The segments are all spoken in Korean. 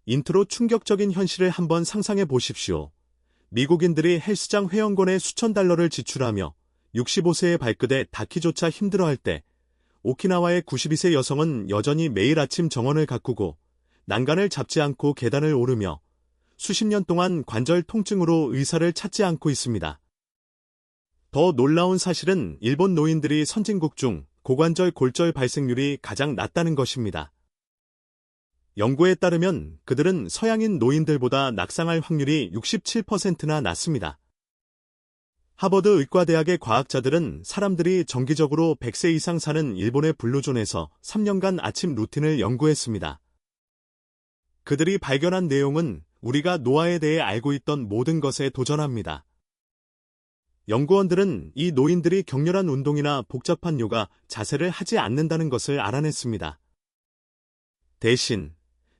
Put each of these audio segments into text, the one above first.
인트로 충격적인 현실을 한번 상상해 보십시오. 미국인들이 헬스장 회원권에 수천 달러를 지출하며 65세에 발끝에 닿기조차 힘들어할 때 오키나와의 92세 여성은 여전히 매일 아침 정원을 가꾸고 난간을 잡지 않고 계단을 오르며 수십 년 동안 관절 통증으로 의사를 찾지 않고 있습니다. 더 놀라운 사실은 일본 노인들이 선진국 중 고관절 골절 발생률이 가장 낮다는 것입니다. 연구에 따르면 그들은 서양인 노인들보다 낙상할 확률이 67%나 낮습니다. 하버드 의과대학의 과학자들은 사람들이 정기적으로 100세 이상 사는 일본의 블루존에서 3년간 아침 루틴을 연구했습니다. 그들이 발견한 내용은 우리가 노화에 대해 알고 있던 모든 것에 도전합니다. 연구원들은 이 노인들이 격렬한 운동이나 복잡한 요가, 자세를 하지 않는다는 것을 알아냈습니다. 대신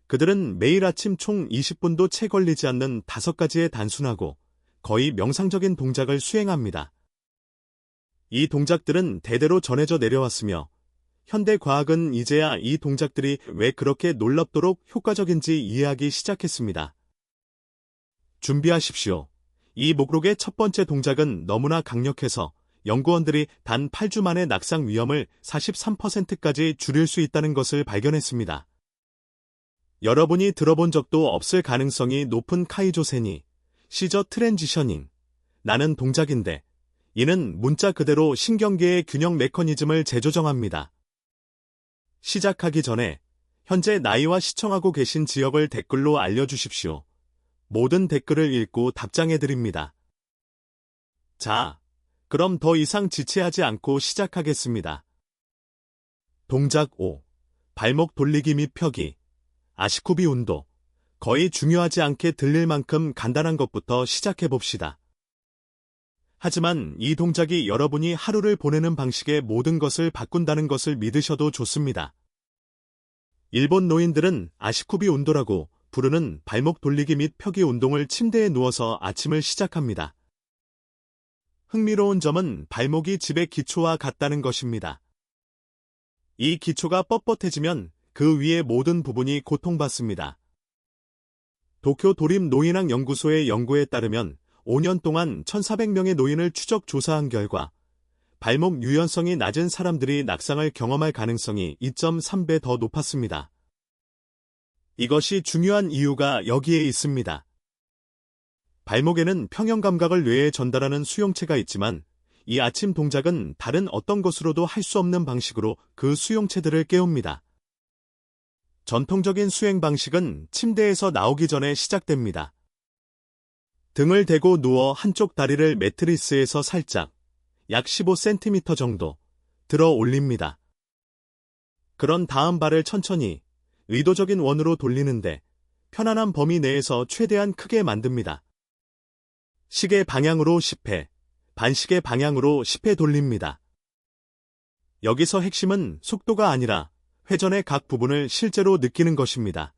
그들은 매일 아침 총 20분도 채 걸리지 않는 5가지의 단순하고 거의 명상적인 동작을 수행합니다. 이 동작들은 대대로 전해져 내려왔으며 현대 과학은 이제야 이 동작들이 왜 그렇게 놀랍도록 효과적인지 이해하기 시작했습니다. 준비하십시오. 이 목록의 첫 번째 동작은 너무나 강력해서 연구원들이 단 8주 만에 낙상 위험을 43%까지 줄일 수 있다는 것을 발견했습니다. 여러분이 들어본 적도 없을 가능성이 높은 카이조세니, 시저 트랜지셔닝, 나는 동작인데, 이는 문자 그대로 신경계의 균형 메커니즘을 재조정합니다. 시작하기 전에 현재 나이와 시청하고 계신 지역을 댓글로 알려주십시오. 모든 댓글을 읽고 답장해드립니다. 자, 그럼 더 이상 지체하지 않고 시작하겠습니다. 동작 5. 발목 돌리기 및 펴기. 아시쿠비 운동. 거의 중요하지 않게 들릴 만큼 간단한 것부터 시작해봅시다. 하지만 이 동작이 여러분이 하루를 보내는 방식의 모든 것을 바꾼다는 것을 믿으셔도 좋습니다. 일본 노인들은 아시쿠비 운동이라고 부르는 발목 돌리기 및 펴기 운동을 침대에 누워서 아침을 시작합니다. 흥미로운 점은 발목이 집의 기초와 같다는 것입니다. 이 기초가 뻣뻣해지면 그 위의 모든 부분이 고통받습니다. 도쿄 도립 노인학 연구소의 연구에 따르면 5년 동안 1,400명의 노인을 추적 조사한 결과 발목 유연성이 낮은 사람들이 낙상을 경험할 가능성이 2.3배 더 높았습니다. 이것이 중요한 이유가 여기에 있습니다. 발목에는 평형 감각을 뇌에 전달하는 수용체가 있지만 이 아침 동작은 다른 어떤 것으로도 할 수 없는 방식으로 그 수용체들을 깨웁니다. 전통적인 수행 방식은 침대에서 나오기 전에 시작됩니다. 등을 대고 누워 한쪽 다리를 매트리스에서 살짝, 약 15cm 정도, 들어 올립니다. 그런 다음 발을 천천히, 의도적인 원으로 돌리는데 편안한 범위 내에서 최대한 크게 만듭니다. 시계 방향으로 10회, 반시계 방향으로 10회 돌립니다. 여기서 핵심은 속도가 아니라 회전의 각 부분을 실제로 느끼는 것입니다.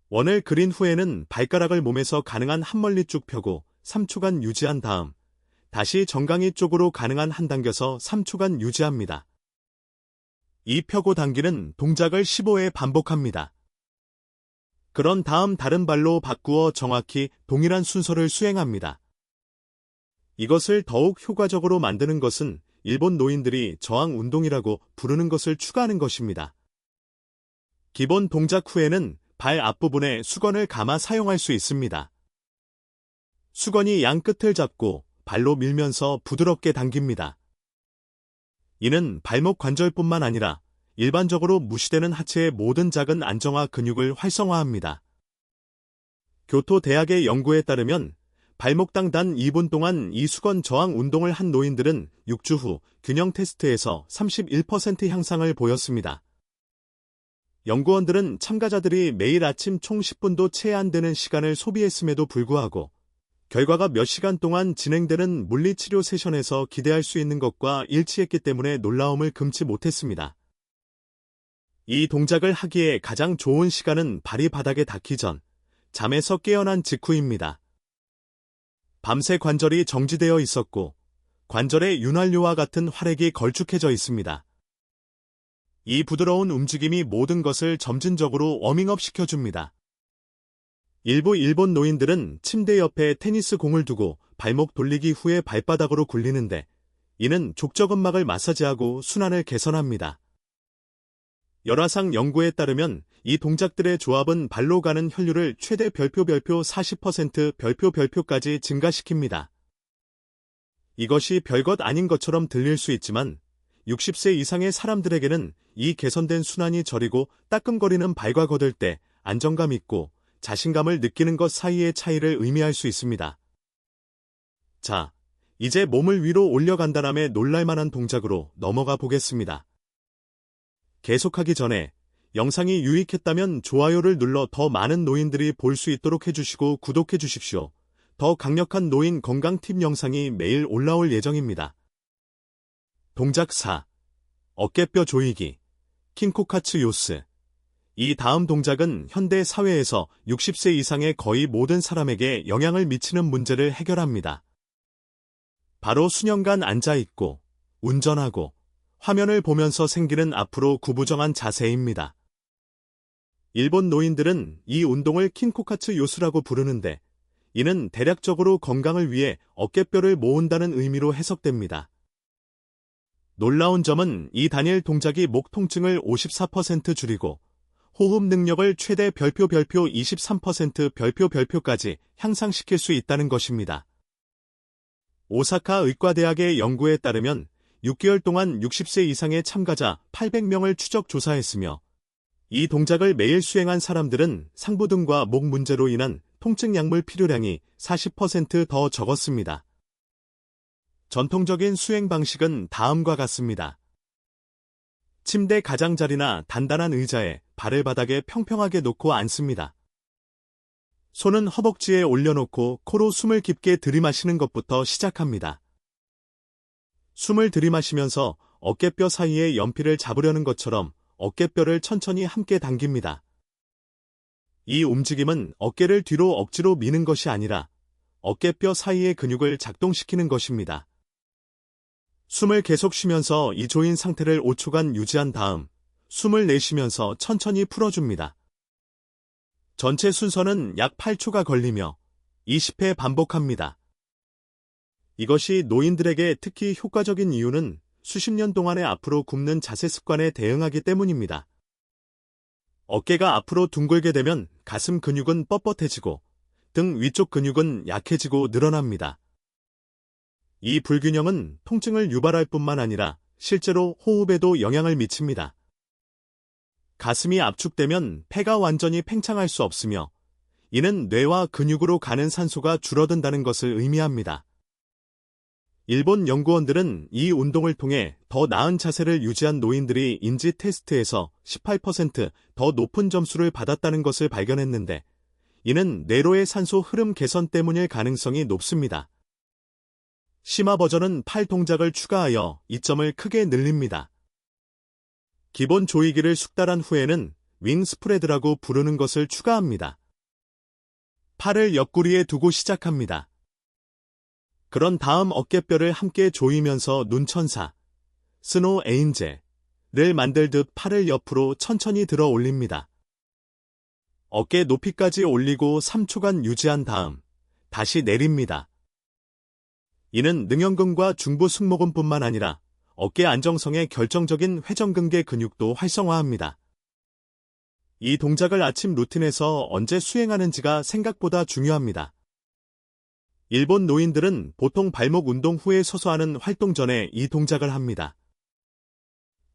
원을 그린 후에는 발가락을 몸에서 가능한 한 멀리 쭉 펴고 3초간 유지한 다음 다시 정강이 쪽으로 가능한 한 당겨서 3초간 유지합니다. 이 펴고 당기는 동작을 15회 반복합니다. 그런 다음 다른 발로 바꾸어 정확히 동일한 순서를 수행합니다. 이것을 더욱 효과적으로 만드는 것은 일본 노인들이 저항 운동이라고 부르는 것을 추가하는 것입니다. 기본 동작 후에는 발 앞부분에 수건을 감아 사용할 수 있습니다. 수건이 양 끝을 잡고 발로 밀면서 부드럽게 당깁니다. 이는 발목 관절뿐만 아니라 일반적으로 무시되는 하체의 모든 작은 안정화 근육을 활성화합니다. 교토 대학의 연구에 따르면 발목당 단 2분 동안 이 수건 저항 운동을 한 노인들은 6주 후 균형 테스트에서 31% 향상을 보였습니다. 연구원들은 참가자들이 매일 아침 총 10분도 채 안 되는 시간을 소비했음에도 불구하고 결과가 몇 시간 동안 진행되는 물리치료 세션에서 기대할 수 있는 것과 일치했기 때문에 놀라움을 금치 못했습니다. 이 동작을 하기에 가장 좋은 시간은 발이 바닥에 닿기 전, 잠에서 깨어난 직후입니다. 밤새 관절이 정지되어 있었고 관절에 윤활유와 같은 활액이 걸쭉해져 있습니다. 이 부드러운 움직임이 모든 것을 점진적으로 워밍업 시켜줍니다. 일부 일본 노인들은 침대 옆에 테니스 공을 두고 발목 돌리기 후에 발바닥으로 굴리는데 이는 족저근막을 마사지하고 순환을 개선합니다. 열화상 연구에 따르면 이 동작들의 조합은 발로 가는 혈류를 최대 별표 40% 별표까지 증가시킵니다. 이것이 별것 아닌 것처럼 들릴 수 있지만 60세 이상의 사람들에게는 이 개선된 순환이 저리고 따끔거리는 발과 걷을 때 안정감 있고 자신감을 느끼는 것 사이의 차이를 의미할 수 있습니다. 자, 이제 몸을 위로 올려간다람에 놀랄만한 동작으로 넘어가 보겠습니다. 계속하기 전에 영상이 유익했다면 좋아요를 눌러 더 많은 노인들이 볼 수 있도록 해주시고 구독해 주십시오. 더 강력한 노인 건강 팁 영상이 매일 올라올 예정입니다. 동작 4. 어깨뼈 조이기. 킹코카츠 요스. 이 다음 동작은 현대 사회에서 60세 이상의 거의 모든 사람에게 영향을 미치는 문제를 해결합니다. 바로 수년간 앉아있고, 운전하고, 화면을 보면서 생기는 앞으로 구부정한 자세입니다. 일본 노인들은 이 운동을 킹코카츠 요스라고 부르는데, 이는 대략적으로 건강을 위해 어깨뼈를 모은다는 의미로 해석됩니다. 놀라운 점은 이 단일 동작이 목 통증을 54% 줄이고 호흡 능력을 최대 별표 23% 별표까지 향상시킬 수 있다는 것입니다. 오사카 의과대학의 연구에 따르면 6개월 동안 60세 이상의 참가자 800명을 추적 조사했으며 이 동작을 매일 수행한 사람들은 상부등과 목 문제로 인한 통증 약물 필요량이 40% 더 적었습니다. 전통적인 수행 방식은 다음과 같습니다. 침대 가장자리나 단단한 의자에 발을 바닥에 평평하게 놓고 앉습니다. 손은 허벅지에 올려놓고 코로 숨을 깊게 들이마시는 것부터 시작합니다. 숨을 들이마시면서 어깨뼈 사이에 연필을 잡으려는 것처럼 어깨뼈를 천천히 함께 당깁니다. 이 움직임은 어깨를 뒤로 억지로 미는 것이 아니라 어깨뼈 사이의 근육을 작동시키는 것입니다. 숨을 계속 쉬면서 이 조인 상태를 5초간 유지한 다음 숨을 내쉬면서 천천히 풀어줍니다. 전체 순서는 약 8초가 걸리며 20회 반복합니다. 이것이 노인들에게 특히 효과적인 이유는 수십 년 동안의 앞으로 굽는 자세 습관에 대응하기 때문입니다. 어깨가 앞으로 둥글게 되면 가슴 근육은 뻣뻣해지고 등 위쪽 근육은 약해지고 늘어납니다. 이 불균형은 통증을 유발할 뿐만 아니라 실제로 호흡에도 영향을 미칩니다. 가슴이 압축되면 폐가 완전히 팽창할 수 없으며 이는 뇌와 근육으로 가는 산소가 줄어든다는 것을 의미합니다. 일본 연구원들은 이 운동을 통해 더 나은 자세를 유지한 노인들이 인지 테스트에서 18% 더 높은 점수를 받았다는 것을 발견했는데 이는 뇌로의 산소 흐름 개선 때문일 가능성이 높습니다. 심화 버전은 팔 동작을 추가하여 이점을 크게 늘립니다. 기본 조이기를 숙달한 후에는 윙 스프레드라고 부르는 것을 추가합니다. 팔을 옆구리에 두고 시작합니다. 그런 다음 어깨뼈를 함께 조이면서 눈천사, 스노 에인제를 만들듯 팔을 옆으로 천천히 들어 올립니다. 어깨 높이까지 올리고 3초간 유지한 다음 다시 내립니다. 이는 능형근과 중부 승모근뿐만 아니라 어깨 안정성의 결정적인 회전근개 근육도 활성화합니다. 이 동작을 아침 루틴에서 언제 수행하는지가 생각보다 중요합니다. 일본 노인들은 보통 발목 운동 후에 서서 하는 활동 전에 이 동작을 합니다.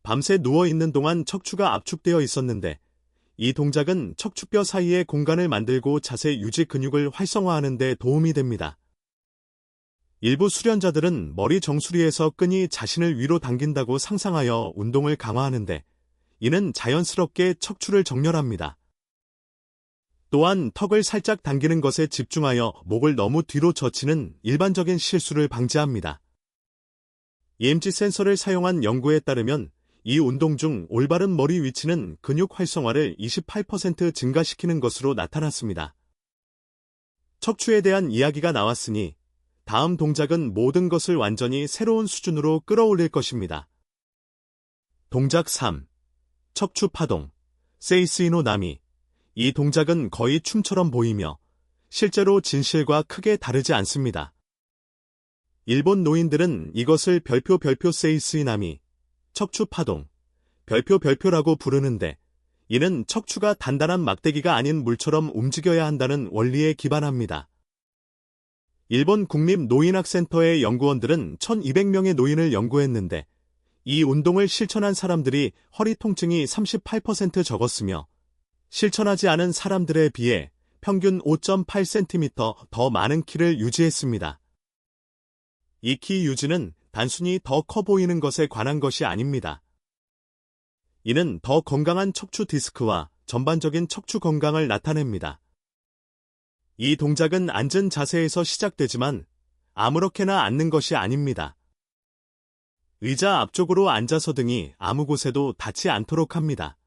밤새 누워있는 동안 척추가 압축되어 있었는데 이 동작은 척추뼈 사이에 공간을 만들고 자세 유지 근육을 활성화하는 데 도움이 됩니다. 일부 수련자들은 머리 정수리에서 끈이 자신을 위로 당긴다고 상상하여 운동을 강화하는데 이는 자연스럽게 척추를 정렬합니다. 또한 턱을 살짝 당기는 것에 집중하여 목을 너무 뒤로 젖히는 일반적인 실수를 방지합니다. EMG 센서를 사용한 연구에 따르면 이 운동 중 올바른 머리 위치는 근육 활성화를 28% 증가시키는 것으로 나타났습니다. 척추에 대한 이야기가 나왔으니 다음 동작은 모든 것을 완전히 새로운 수준으로 끌어올릴 것입니다. 동작 3. 척추 파동, 세이스이노 나미. 이 동작은 거의 춤처럼 보이며 실제로 진실과 크게 다르지 않습니다. 일본 노인들은 이것을 별표 세이스이나미, 척추파동, 별표라고 부르는데 이는 척추가 단단한 막대기가 아닌 물처럼 움직여야 한다는 원리에 기반합니다. 일본 국립노인학센터의 연구원들은 1200명의 노인을 연구했는데 이 운동을 실천한 사람들이 허리 통증이 38% 적었으며 실천하지 않은 사람들에 비해 평균 5.8cm 더 많은 키를 유지했습니다. 이 키 유지는 단순히 더 커 보이는 것에 관한 것이 아닙니다. 이는 더 건강한 척추 디스크와 전반적인 척추 건강을 나타냅니다. 이 동작은 앉은 자세에서 시작되지만 아무렇게나 앉는 것이 아닙니다. 의자 앞쪽으로 앉아서 등이 아무 곳에도 닿지 않도록 합니다.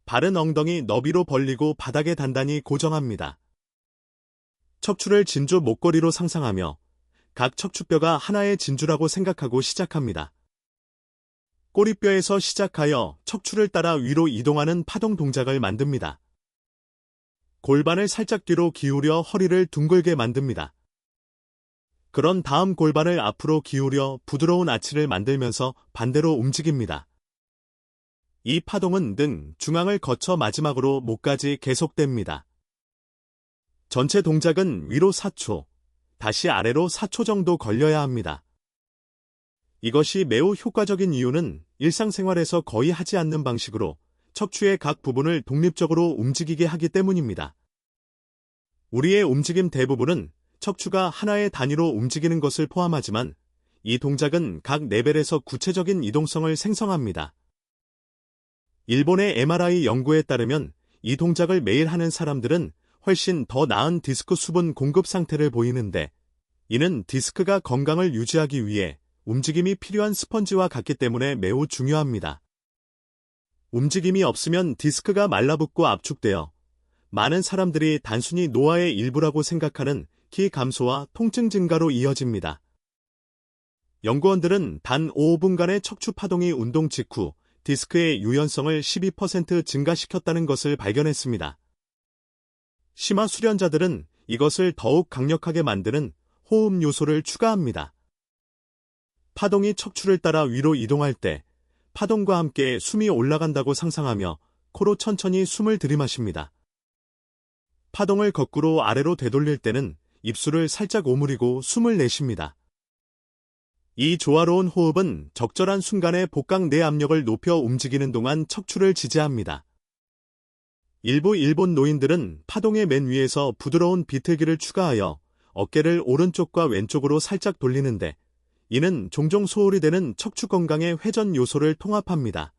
바른 엉덩이 너비로 벌리고 바닥에 단단히 고정합니다. 척추를 진주 목걸이로 상상하며 각 척추뼈가 하나의 진주라고 생각하고 시작합니다. 꼬리뼈에서 시작하여 척추를 따라 위로 이동하는 파동 동작을 만듭니다. 골반을 살짝 뒤로 기울여 허리를 둥글게 만듭니다. 그런 다음 골반을 앞으로 기울여 부드러운 아치를 만들면서 반대로 움직입니다. 이 파동은 등, 중앙을 거쳐 마지막으로 목까지 계속됩니다. 전체 동작은 위로 4초, 다시 아래로 4초 정도 걸려야 합니다. 이것이 매우 효과적인 이유는 일상생활에서 거의 하지 않는 방식으로 척추의 각 부분을 독립적으로 움직이게 하기 때문입니다. 우리의 움직임 대부분은 척추가 하나의 단위로 움직이는 것을 포함하지만 이 동작은 각 레벨에서 구체적인 이동성을 생성합니다. 일본의 MRI 연구에 따르면 이 동작을 매일 하는 사람들은 훨씬 더 나은 디스크 수분 공급 상태를 보이는데 이는 디스크가 건강을 유지하기 위해 움직임이 필요한 스펀지와 같기 때문에 매우 중요합니다. 움직임이 없으면 디스크가 말라붙고 압축되어 많은 사람들이 단순히 노화의 일부라고 생각하는 키 감소와 통증 증가로 이어집니다. 연구원들은 단 5분간의 척추 파동이 운동 직후 디스크의 유연성을 12% 증가시켰다는 것을 발견했습니다. 심화 수련자들은 이것을 더욱 강력하게 만드는 호흡 요소를 추가합니다. 파동이 척추를 따라 위로 이동할 때 파동과 함께 숨이 올라간다고 상상하며 코로 천천히 숨을 들이마십니다. 파동을 거꾸로 아래로 되돌릴 때는 입술을 살짝 오므리고 숨을 내쉽니다. 이 조화로운 호흡은 적절한 순간에 복강 내 압력을 높여 움직이는 동안 척추를 지지합니다. 일부 일본 노인들은 파동의 맨 위에서 부드러운 비틀기를 추가하여 어깨를 오른쪽과 왼쪽으로 살짝 돌리는데 이는 종종 소홀히 되는 척추 건강의 회전 요소를 통합합니다.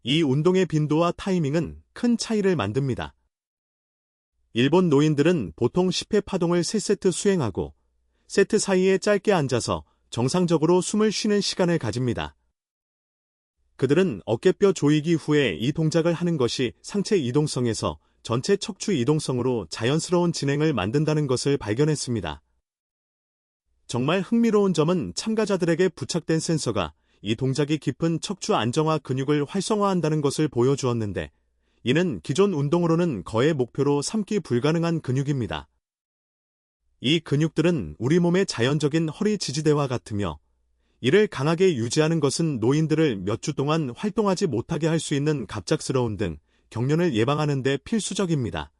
이 운동의 빈도와 타이밍은 큰 차이를 만듭니다. 일본 노인들은 보통 10회 파동을 3세트 수행하고 세트 사이에 짧게 앉아서 정상적으로 숨을 쉬는 시간을 가집니다. 그들은 어깨뼈 조이기 후에 이 동작을 하는 것이 상체 이동성에서 전체 척추 이동성으로 자연스러운 진행을 만든다는 것을 발견했습니다. 정말 흥미로운 점은 참가자들에게 부착된 센서가 이 동작이 깊은 척추 안정화 근육을 활성화한다는 것을 보여주었는데 이는 기존 운동으로는 거의 목표로 삼기 불가능한 근육입니다. 이 근육들은 우리 몸의 자연적인 허리 지지대와 같으며 이를 강하게 유지하는 것은 노인들을 몇 주 동안 활동하지 못하게 할 수 있는 갑작스러운 등 경련을 예방하는 데 필수적입니다.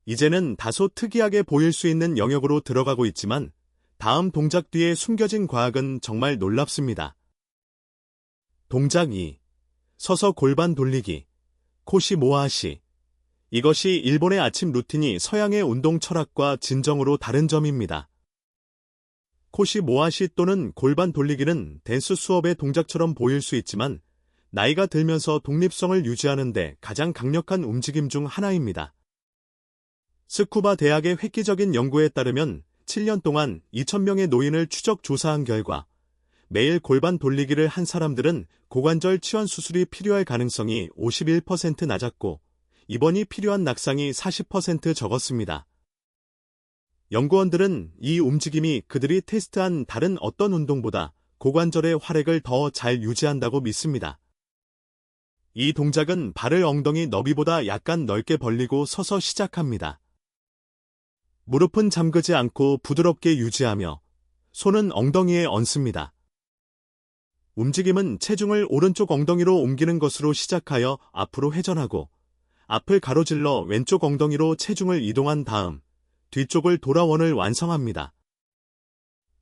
이제는 다소 특이하게 보일 수 있는 영역으로 들어가고 있지만 다음 동작 뒤에 숨겨진 과학은 정말 놀랍습니다. 동작 2. 서서 골반 돌리기. 코시모아시. 이것이 일본의 아침 루틴이 서양의 운동 철학과 진정으로 다른 점입니다. 코시모아시 또는 골반 돌리기는 댄스 수업의 동작처럼 보일 수 있지만 나이가 들면서 독립성을 유지하는 데 가장 강력한 움직임 중 하나입니다. 스쿠바 대학의 획기적인 연구에 따르면 7년 동안 2,000명의 노인을 추적 조사한 결과 매일 골반 돌리기를 한 사람들은 고관절 치환 수술이 필요할 가능성이 51% 낮았고 입원이 필요한 낙상이 40% 적었습니다. 연구원들은 이 움직임이 그들이 테스트한 다른 어떤 운동보다 고관절의 활액을 더 잘 유지한다고 믿습니다. 이 동작은 발을 엉덩이 너비보다 약간 넓게 벌리고 서서 시작합니다. 무릎은 잠그지 않고 부드럽게 유지하며 손은 엉덩이에 얹습니다. 움직임은 체중을 오른쪽 엉덩이로 옮기는 것으로 시작하여 앞으로 회전하고 앞을 가로질러 왼쪽 엉덩이로 체중을 이동한 다음 뒤쪽을 돌아 원을 완성합니다.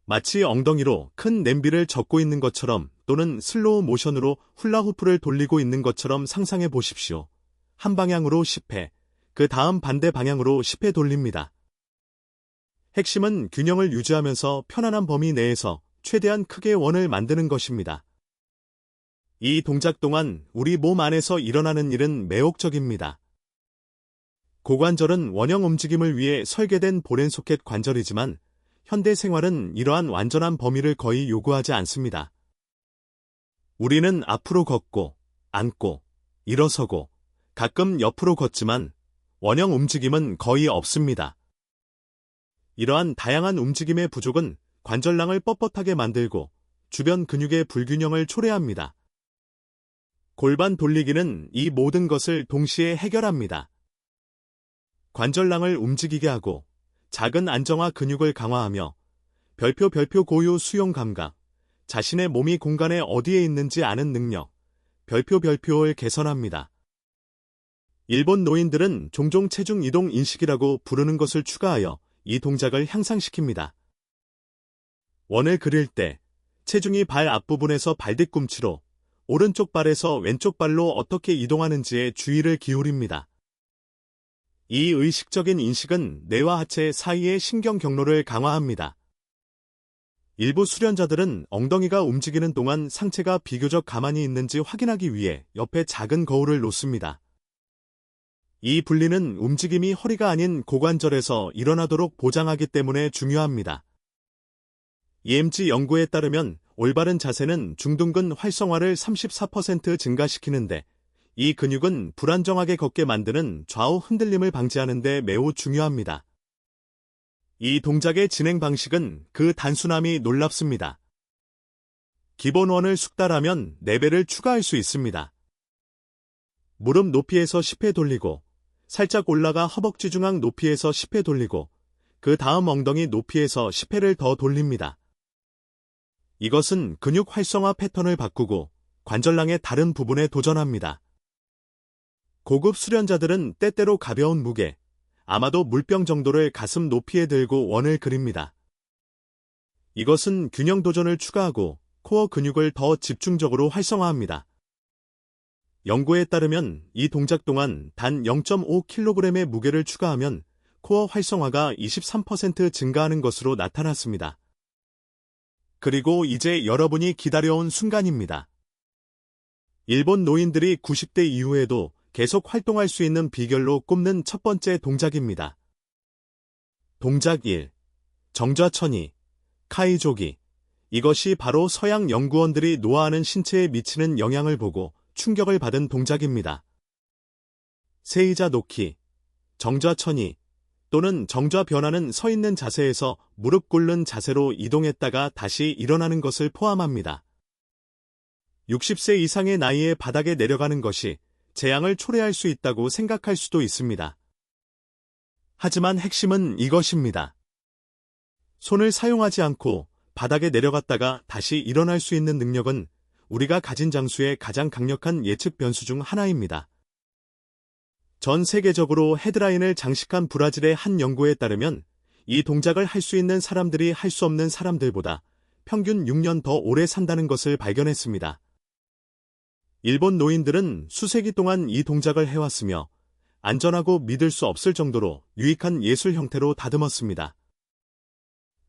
마치 엉덩이로 큰 냄비를 젓고 있는 것처럼 또는 슬로우 모션으로 훌라후프를 돌리고 있는 것처럼 상상해 보십시오. 한 방향으로 10회, 그 다음 반대 방향으로 10회 돌립니다. 핵심은 균형을 유지하면서 편안한 범위 내에서 최대한 크게 원을 만드는 것입니다. 이 동작 동안 우리 몸 안에서 일어나는 일은 매혹적입니다. 고관절은 원형 움직임을 위해 설계된 볼앤소켓 관절이지만 현대 생활은 이러한 완전한 범위를 거의 요구하지 않습니다. 우리는 앞으로 걷고, 앉고, 일어서고, 가끔 옆으로 걷지만 원형 움직임은 거의 없습니다. 이러한 다양한 움직임의 부족은 관절랑을 뻣뻣하게 만들고 주변 근육의 불균형을 초래합니다. 골반 돌리기는 이 모든 것을 동시에 해결합니다. 관절랑을 움직이게 하고 작은 안정화 근육을 강화하며 별표 고유 수용 감각, 자신의 몸이 공간에 어디에 있는지 아는 능력, 별표를 개선합니다. 일본 노인들은 종종 체중 이동 인식이라고 부르는 것을 추가하여 이 동작을 향상시킵니다. 원을 그릴 때 체중이 발 앞부분에서 발뒤꿈치로, 오른쪽 발에서 왼쪽 발로 어떻게 이동하는지에 주의를 기울입니다. 이 의식적인 인식은 뇌와 하체 사이의 신경 경로를 강화합니다. 일부 수련자들은 엉덩이가 움직이는 동안 상체가 비교적 가만히 있는지 확인하기 위해 옆에 작은 거울을 놓습니다. 이 분리는 움직임이 허리가 아닌 고관절에서 일어나도록 보장하기 때문에 중요합니다. EMG 연구에 따르면 올바른 자세는 중둔근 활성화를 34% 증가시키는데 이 근육은 불안정하게 걷게 만드는 좌우 흔들림을 방지하는 데 매우 중요합니다. 이 동작의 진행 방식은 그 단순함이 놀랍습니다. 기본 원을 숙달하면 4배를 추가할 수 있습니다. 무릎 높이에서 10회 돌리고 살짝 올라가 허벅지 중앙 높이에서 10회 돌리고 그 다음 엉덩이 높이에서 10회를 더 돌립니다. 이것은 근육 활성화 패턴을 바꾸고 관절랑의 다른 부분에 도전합니다. 고급 수련자들은 때때로 가벼운 무게, 아마도 물병 정도를 가슴 높이에 들고 원을 그립니다. 이것은 균형 도전을 추가하고 코어 근육을 더 집중적으로 활성화합니다. 연구에 따르면 이 동작 동안 단 0.5kg의 무게를 추가하면 코어 활성화가 23% 증가하는 것으로 나타났습니다. 그리고 이제 여러분이 기다려온 순간입니다. 일본 노인들이 90대 이후에도 계속 활동할 수 있는 비결로 꼽는 첫 번째 동작입니다. 동작 1. 정좌천이, 카이조기. 이것이 바로 서양 연구원들이 노화하는 신체에 미치는 영향을 보고 충격을 받은 동작입니다. 세이자 놓기, 정좌천이 또는 정좌 변화는 서 있는 자세에서 무릎 꿇는 자세로 이동했다가 다시 일어나는 것을 포함합니다. 60세 이상의 나이에 바닥에 내려가는 것이 재앙을 초래할 수 있다고 생각할 수도 있습니다. 하지만 핵심은 이것입니다. 손을 사용하지 않고 바닥에 내려갔다가 다시 일어날 수 있는 능력은 우리가 가진 장수의 가장 강력한 예측 변수 중 하나입니다. 전 세계적으로 헤드라인을 장식한 브라질의 한 연구에 따르면 이 동작을 할 수 있는 사람들이 할 수 없는 사람들보다 평균 6년 더 오래 산다는 것을 발견했습니다. 일본 노인들은 수세기 동안 이 동작을 해왔으며 안전하고 믿을 수 없을 정도로 유익한 예술 형태로 다듬었습니다.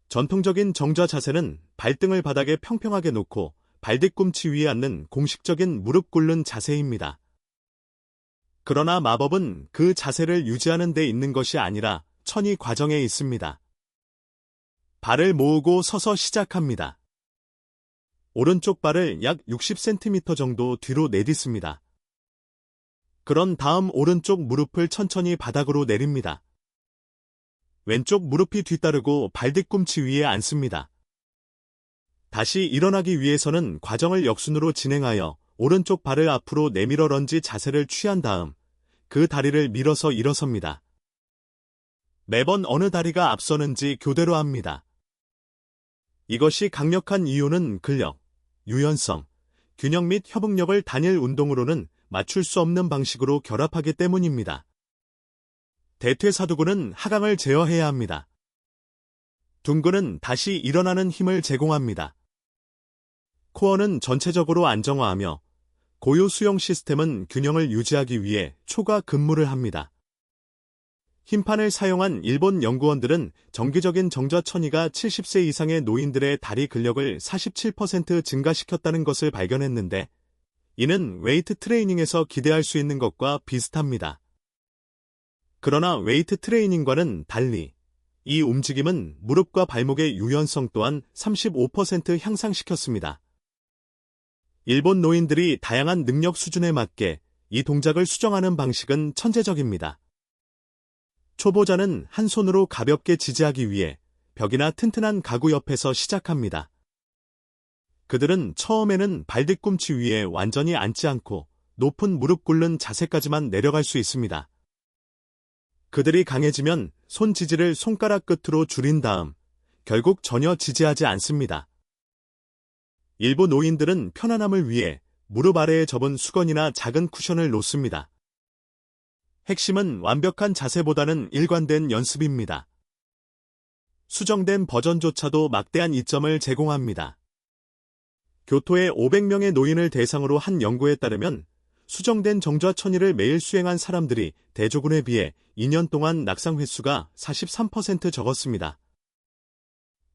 전통적인 정좌 자세는 발등을 바닥에 평평하게 놓고 발뒤꿈치 위에 앉는 공식적인 무릎 꿇는 자세입니다. 그러나 마법은 그 자세를 유지하는 데 있는 것이 아니라 천이 과정에 있습니다. 발을 모으고 서서 시작합니다. 오른쪽 발을 약 60cm 정도 뒤로 내딛습니다. 그런 다음 오른쪽 무릎을 천천히 바닥으로 내립니다. 왼쪽 무릎이 뒤따르고 발뒤꿈치 위에 앉습니다. 다시 일어나기 위해서는 과정을 역순으로 진행하여 오른쪽 발을 앞으로 내밀어 런지 자세를 취한 다음 그 다리를 밀어서 일어섭니다. 매번 어느 다리가 앞서는지 교대로 합니다. 이것이 강력한 이유는 근력, 유연성, 균형 및 협응력을 단일 운동으로는 맞출 수 없는 방식으로 결합하기 때문입니다. 대퇴사두근은 하강을 제어해야 합니다. 둔근은 다시 일어나는 힘을 제공합니다. 코어는 전체적으로 안정화하며 고유 수용 시스템은 균형을 유지하기 위해 초과 근무를 합니다. 힘판을 사용한 일본 연구원들은 정기적인 정좌천이가 70세 이상의 노인들의 다리 근력을 47% 증가시켰다는 것을 발견했는데, 이는 웨이트 트레이닝에서 기대할 수 있는 것과 비슷합니다. 그러나 웨이트 트레이닝과는 달리 이 움직임은 무릎과 발목의 유연성 또한 35% 향상시켰습니다. 일본 노인들이 다양한 능력 수준에 맞게 이 동작을 수정하는 방식은 천재적입니다. 초보자는 한 손으로 가볍게 지지하기 위해 벽이나 튼튼한 가구 옆에서 시작합니다. 그들은 처음에는 발뒤꿈치 위에 완전히 앉지 않고 높은 무릎 꿇는 자세까지만 내려갈 수 있습니다. 그들이 강해지면 손 지지를 손가락 끝으로 줄인 다음 결국 전혀 지지하지 않습니다. 일부 노인들은 편안함을 위해 무릎 아래에 접은 수건이나 작은 쿠션을 놓습니다. 핵심은 완벽한 자세보다는 일관된 연습입니다. 수정된 버전조차도 막대한 이점을 제공합니다. 교토의 500명의 노인을 대상으로 한 연구에 따르면 수정된 정좌천이를 매일 수행한 사람들이 대조군에 비해 2년 동안 낙상 횟수가 43% 적었습니다.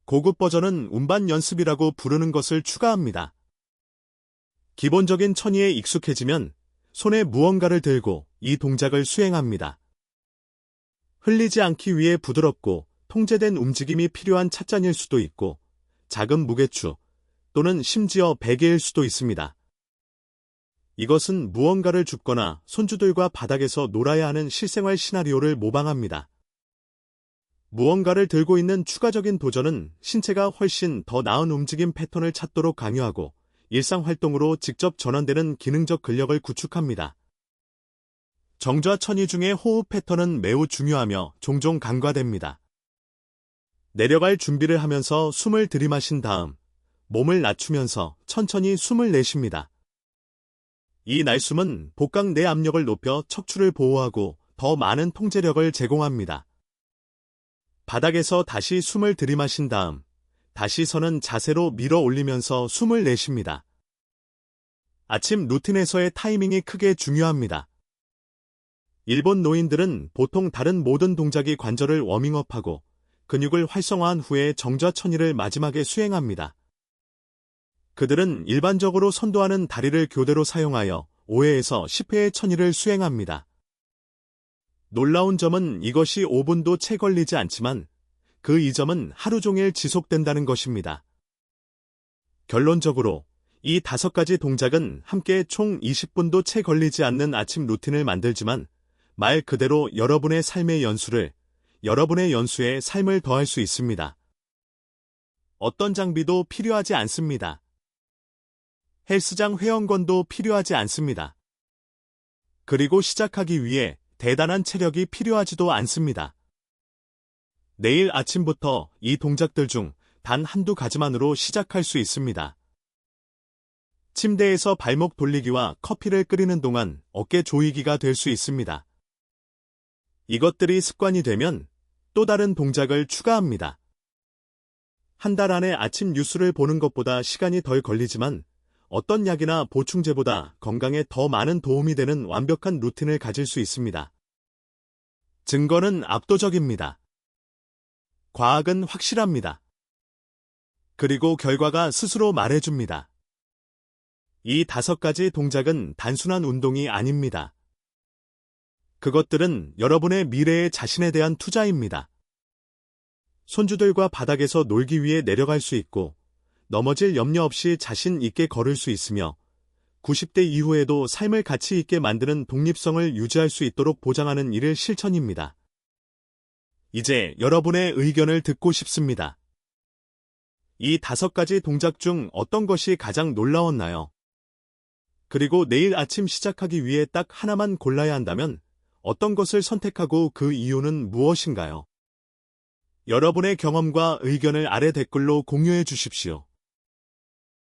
고급 버전은 운반 연습이라고 부르는 것을 추가합니다. 기본적인 천이에 익숙해지면 손에 무언가를 들고 이 동작을 수행합니다. 흘리지 않기 위해 부드럽고 통제된 움직임이 필요한 찻잔일 수도 있고 작은 무게추 또는 심지어 베개일 수도 있습니다. 이것은 무언가를 줍거나 손주들과 바닥에서 놀아야 하는 실생활 시나리오를 모방합니다. 무언가를 들고 있는 추가적인 도전은 신체가 훨씬 더 나은 움직임 패턴을 찾도록 강요하고 일상활동으로 직접 전환되는 기능적 근력을 구축합니다. 정좌천이 중에 호흡 패턴은 매우 중요하며 종종 간과됩니다. 내려갈 준비를 하면서 숨을 들이마신 다음 몸을 낮추면서 천천히 숨을 내쉽니다. 이 날숨은 복강 내 압력을 높여 척추를 보호하고 더 많은 통제력을 제공합니다. 바닥에서 다시 숨을 들이마신 다음 다시 서는 자세로 밀어 올리면서 숨을 내쉽니다. 아침 루틴에서의 타이밍이 크게 중요합니다. 일본 노인들은 보통 다른 모든 동작이 관절을 워밍업하고 근육을 활성화한 후에 정좌천이를 마지막에 수행합니다. 그들은 일반적으로 선도하는 다리를 교대로 사용하여 5회에서 10회의 천이를 수행합니다. 놀라운 점은 이것이 5분도 채 걸리지 않지만 그 이점은 하루 종일 지속된다는 것입니다. 결론적으로 이 5가지 동작은 함께 총 20분도 채 걸리지 않는 아침 루틴을 만들지만 말 그대로 여러분의 삶의 연수를, 여러분의 연수에 삶을 더할 수 있습니다. 어떤 장비도 필요하지 않습니다. 헬스장 회원권도 필요하지 않습니다. 그리고 시작하기 위해 대단한 체력이 필요하지도 않습니다. 내일 아침부터 이 동작들 중 단 한두 가지만으로 시작할 수 있습니다. 침대에서 발목 돌리기와 커피를 끓이는 동안 어깨 조이기가 될 수 있습니다. 이것들이 습관이 되면 또 다른 동작을 추가합니다. 한 달 안에 아침 뉴스를 보는 것보다 시간이 덜 걸리지만 어떤 약이나 보충제보다 건강에 더 많은 도움이 되는 완벽한 루틴을 가질 수 있습니다. 증거는 압도적입니다. 과학은 확실합니다. 그리고 결과가 스스로 말해줍니다. 이 5가지 동작은 단순한 운동이 아닙니다. 그것들은 여러분의 미래의 자신에 대한 투자입니다. 손주들과 바닥에서 놀기 위해 내려갈 수 있고 넘어질 염려 없이 자신 있게 걸을 수 있으며 90대 이후에도 삶을 가치 있게 만드는 독립성을 유지할 수 있도록 보장하는 일을 실천입니다. 이제 여러분의 의견을 듣고 싶습니다. 이 5가지 동작 중 어떤 것이 가장 놀라웠나요? 그리고 내일 아침 시작하기 위해 딱 하나만 골라야 한다면 어떤 것을 선택하고 그 이유는 무엇인가요? 여러분의 경험과 의견을 아래 댓글로 공유해 주십시오.